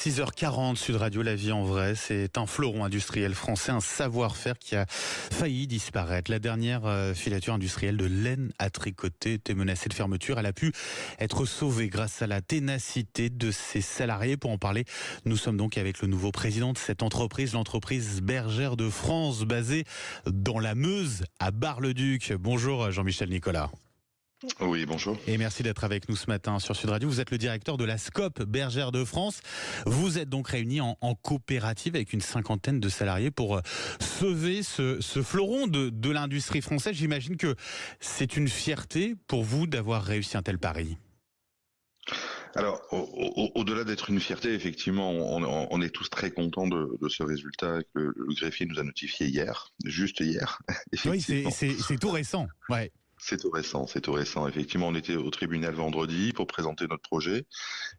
6h40, Sud Radio, la vie en vrai, c'est un fleuron industriel français, un savoir-faire qui a failli disparaître. La dernière filature industrielle de laine à tricoter était menacée de fermeture. Elle a pu être sauvée grâce à la ténacité de ses salariés. Pour en parler, nous sommes donc avec le nouveau président de cette entreprise, l'entreprise Bergère de France, basée dans la Meuse, à Bar-le-Duc. Bonjour Jean-Michel Nicolas. Oui, bonjour. Et merci d'être avec nous ce matin sur Sud Radio. Vous êtes le directeur de la SCOP Bergère de France. Vous êtes donc réunis en coopérative avec une cinquantaine de salariés pour sauver ce fleuron de l'industrie française. J'imagine que c'est une fierté pour vous d'avoir réussi un tel pari. Alors, au-delà d'être une fierté, effectivement, on est tous très contents de ce résultat que le greffier nous a notifié hier, juste hier. Oui, c'est tout récent. Ouais. C'est tout récent. Effectivement, on était au tribunal vendredi pour présenter notre projet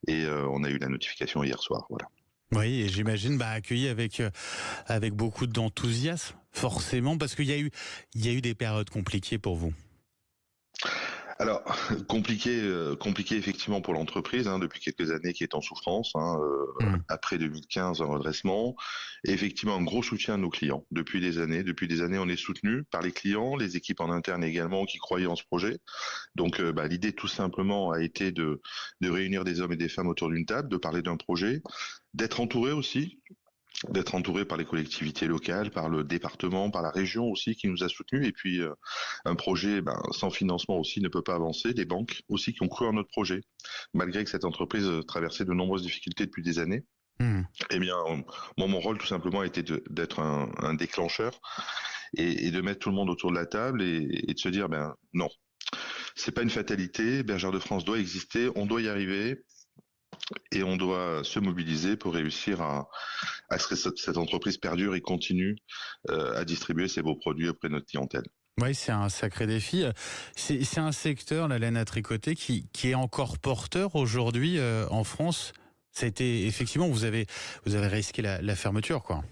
et on a eu la notification hier soir. Voilà. Oui, et j'imagine accueilli avec beaucoup d'enthousiasme, forcément, parce qu'il y a eu des périodes compliquées pour vous. Alors, compliqué effectivement pour l'entreprise, depuis quelques années qui est en souffrance, après 2015 un redressement, et effectivement un gros soutien à nos clients depuis des années. Depuis des années, on est soutenu par les clients, les équipes en interne également qui croyaient en ce projet. Donc, l'idée tout simplement a été de réunir des hommes et des femmes autour d'une table, de parler d'un projet, d'être entouré aussi. D'être entouré par les collectivités locales, par le département, par la région aussi qui nous a soutenus. Et puis un projet sans financement aussi ne peut pas avancer. Les banques aussi qui ont cru en notre projet, malgré que cette entreprise traversait de nombreuses difficultés depuis des années. Eh bien, mon rôle tout simplement a été d'être un déclencheur et de mettre tout le monde autour de la table et de se dire non, c'est pas une fatalité. Bergère de France doit exister, on doit y arriver. Et on doit se mobiliser pour réussir à ce que cette entreprise perdure et continue à distribuer ses beaux produits auprès de notre clientèle. Oui, c'est un sacré défi. C'est un secteur, la laine à tricoter, qui est encore porteur aujourd'hui en France. C'était effectivement, vous avez risqué la fermeture, quoi.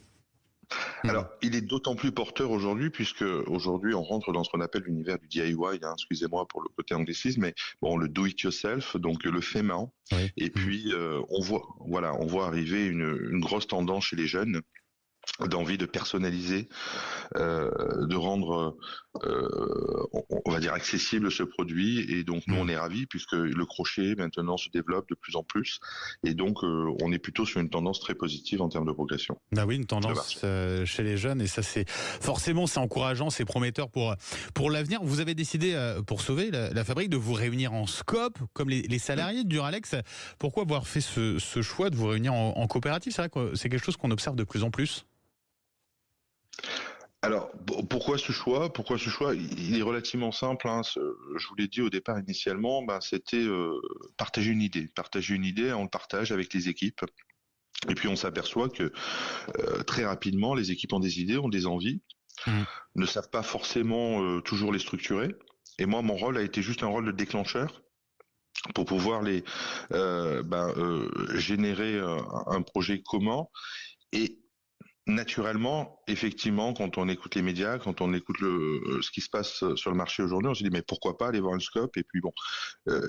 Alors, il est d'autant plus porteur aujourd'hui, puisque aujourd'hui, on rentre dans ce qu'on appelle l'univers du DIY, excusez-moi pour le côté anglicisme, mais bon, le do it yourself, donc le fait main. Oui. Et puis, on voit arriver une grosse tendance chez les jeunes d'envie de personnaliser, de rendre, on va dire, accessible ce produit. Et donc, nous, on est ravis puisque le crochet, maintenant, se développe de plus en plus. Et donc, on est plutôt sur une tendance très positive en termes de progression. Ah oui, une tendance chez les jeunes. Et ça, c'est encourageant, c'est prometteur pour l'avenir. Vous avez décidé, pour sauver la fabrique, de vous réunir en SCOP, comme les salariés de Duralex. Pourquoi avoir fait ce choix de vous réunir en coopérative? C'est vrai que c'est quelque chose qu'on observe de plus en plus. Alors, pourquoi ce choix? Il est relativement simple. Je vous l'ai dit au départ initialement, c'était partager une idée, on le partage avec les équipes. Et puis on s'aperçoit que très rapidement, les équipes ont des idées, ont des envies, ne savent pas forcément toujours les structurer. Et moi, mon rôle a été juste un rôle de déclencheur pour pouvoir générer un projet commun. Et naturellement, effectivement, quand on écoute les médias, quand on écoute ce qui se passe sur le marché aujourd'hui, on se dit mais pourquoi pas aller voir une SCOP? Et puis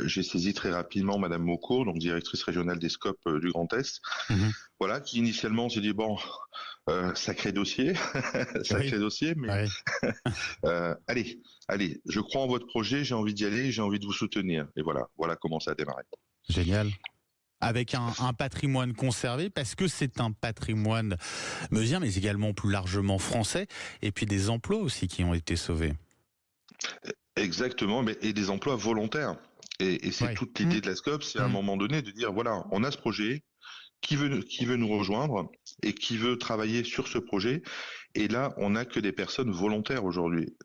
j'ai saisi très rapidement Madame Maucourt, donc directrice régionale des SCOP du Grand Est, voilà, qui initialement s'est dit sacré dossier, mais allez, je crois en votre projet, j'ai envie d'y aller, j'ai envie de vous soutenir. Et voilà comment ça a démarré. Génial. Avec un patrimoine conservé, parce que c'est un patrimoine meusien, mais également plus largement français, et puis des emplois aussi qui ont été sauvés. Exactement, et des emplois volontaires. Et c'est toute l'idée de la SCOP, c'est à un moment donné de dire, voilà, on a ce projet, qui veut nous rejoindre et qui veut travailler sur ce projet. Et là, on n'a que des personnes volontaires aujourd'hui.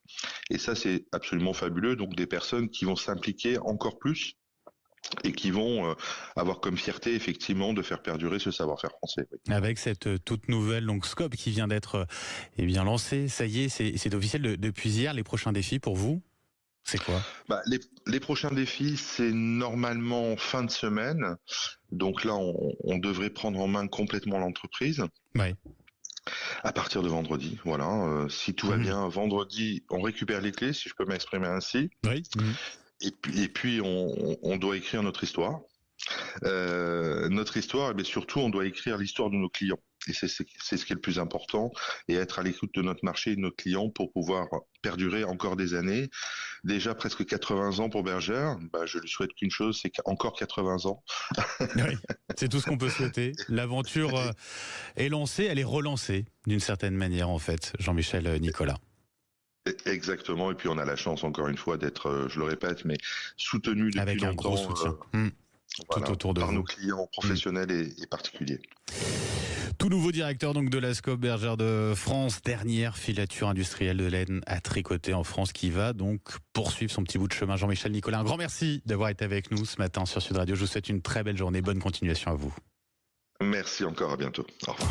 Et ça, c'est absolument fabuleux. Donc des personnes qui vont s'impliquer encore plus et qui vont avoir comme fierté effectivement de faire perdurer ce savoir-faire français. Oui. Avec cette toute nouvelle SCOP qui vient d'être lancée, ça y est, c'est officiel depuis hier. Les prochains défis pour vous, c'est quoi? Les prochains défis, c'est normalement fin de semaine. Donc là, on devrait prendre en main complètement l'entreprise. Oui. À partir de vendredi, voilà. Si tout va bien, vendredi, on récupère les clés, si je peux m'exprimer ainsi. Oui. Et puis on doit écrire notre histoire. Notre histoire, mais surtout, on doit écrire l'histoire de nos clients. Et c'est ce qui est le plus important, et être à l'écoute de notre marché et de nos clients pour pouvoir perdurer encore des années. Déjà presque 80 ans pour Bergère, je lui souhaite qu'une chose, c'est qu'encore 80 ans. Oui, c'est tout ce qu'on peut souhaiter. L'aventure est lancée, elle est relancée d'une certaine manière en fait, Jean-Michel Nicolas. Exactement, et puis on a la chance encore une fois d'être, je le répète, mais soutenu depuis Avec un longtemps. gros soutien. Voilà, tout autour de par vous. nos clients professionnels et particuliers. Tout nouveau directeur donc de la SCOP Bergère de France, dernière filature industrielle de laine à tricoter en France qui va donc poursuivre son petit bout de chemin. Jean-Michel Nicolas, un grand merci d'avoir été avec nous ce matin sur Sud Radio. Je vous souhaite une très belle journée, bonne continuation à vous. Merci encore, à bientôt. Au revoir.